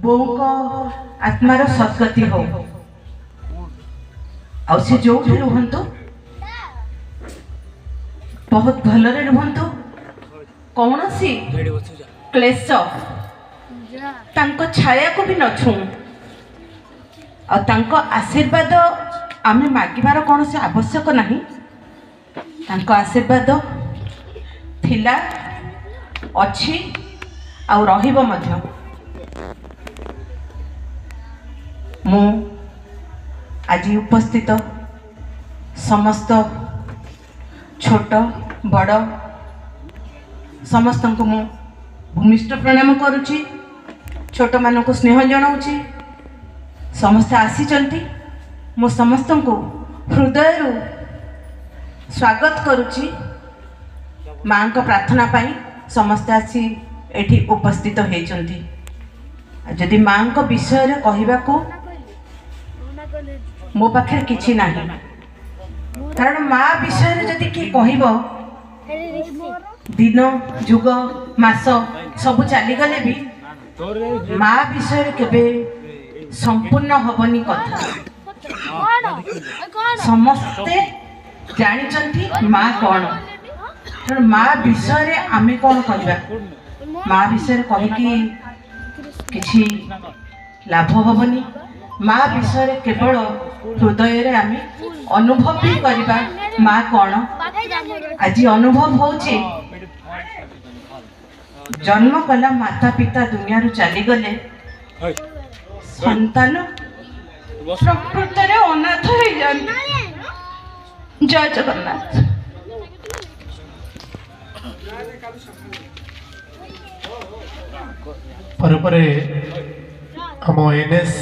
बोक आत्मार सद्गति हो आ से जो रुहतु बहुत भलरे रुहतु कौन सी क्लेश तांको छाया को भी न छू आ तांको आशीर्वाद आमे मागिबार कौन से आवश्यक नहीं। तांको आशीर्वाद थिला अच्छी आ रहिबो मध्य। मु आज उपस्थित समस्त छोट बड़ समस्त को मु भूमिष्ठ प्रणाम करुची। छोट मान को स्नेह जनाऊँच। समस्त आसीचंती मु समस्त को हृदय स्वागत करुची। माँ को प्रार्थना पाई समस्त आसी एठी उपस्थित होइचंती। जदि माँ को विषय रे कहिबा को मो पाखे किछि नाही, कारण माँ विषय रे जदि कि कहिबो दिन जुग मास सब चली गले भी माँ विषय केबे संपूर्ण हबनी कथा। समस्ते जानिचंती माँ कौन, माँ विषय आमे कौन कहवा। माँ विषय कहीकि किछि लाभ हबनी। माँ विषय केवल हृदय रे आमे अनुभव भी करबा माँ कौन। आज अनुभव होची जन्म कला माता पिता दुनिया रु चली गले संतान प्रकृत रे अनाथ हो जाती। जय जगन्नाथ। पर हम एनएस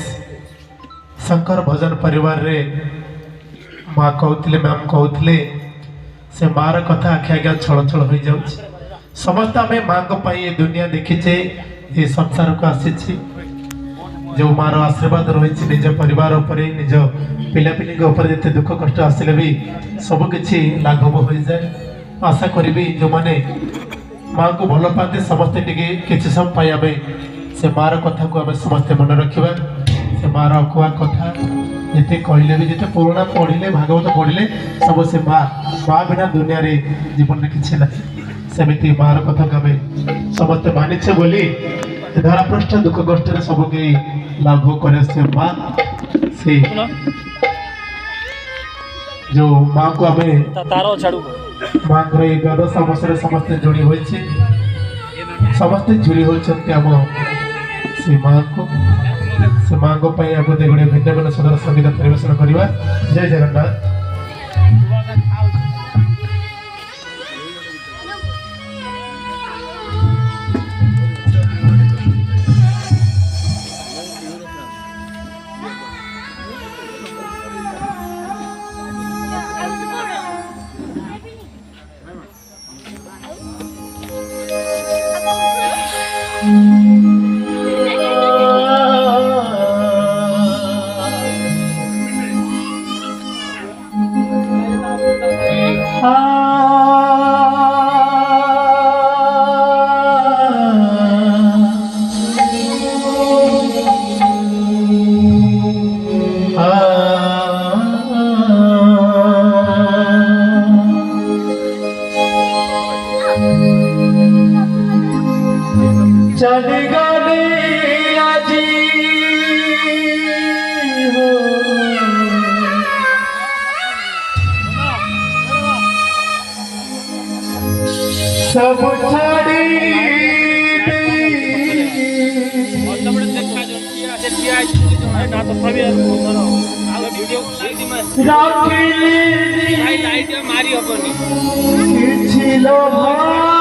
शंकर भजन परिवार रे माँ कहते मैम कहते से मार कथा आखि आज्ञा छल छल हो जाऊँ। समस्त आम माँ को ये दुनिया देखीचे ये संसार को आसी जो मार आशीर्वाद रही निज परिवार उपरे निज पिलापिली जिते दुख कष्ट आसिले भी सबकि लाघव हो जाए। आशा करी जो मैंने माँ को भल पाते समस्ते किसी समय आम से मार कथा को आम समस्ते मन रखा। से मार अकुआ कथा जिते कहले भी जिते पुराणा पढ़िले भागवत पढ़िले सब से माँ बिना दुनिया रे जीवन में किसी ना। सेमती मार कथा को आम समस्ते मानिचे बोली धरा पृष्ठ दुख कष्ट सबके लाभ करे से माँ से जो माँ को आम माँ को द्वादश अवसर समस्ते जोड़ी होइछे समस्ते जोड़ी होइछन्ते आम से माँ को गोटे भिन्न भिन्न सुंदर संगीत परिवेशन करवा। जय जगन्नाथ। चली गली आजी हो सब छाड़ी मारी किछि लोभा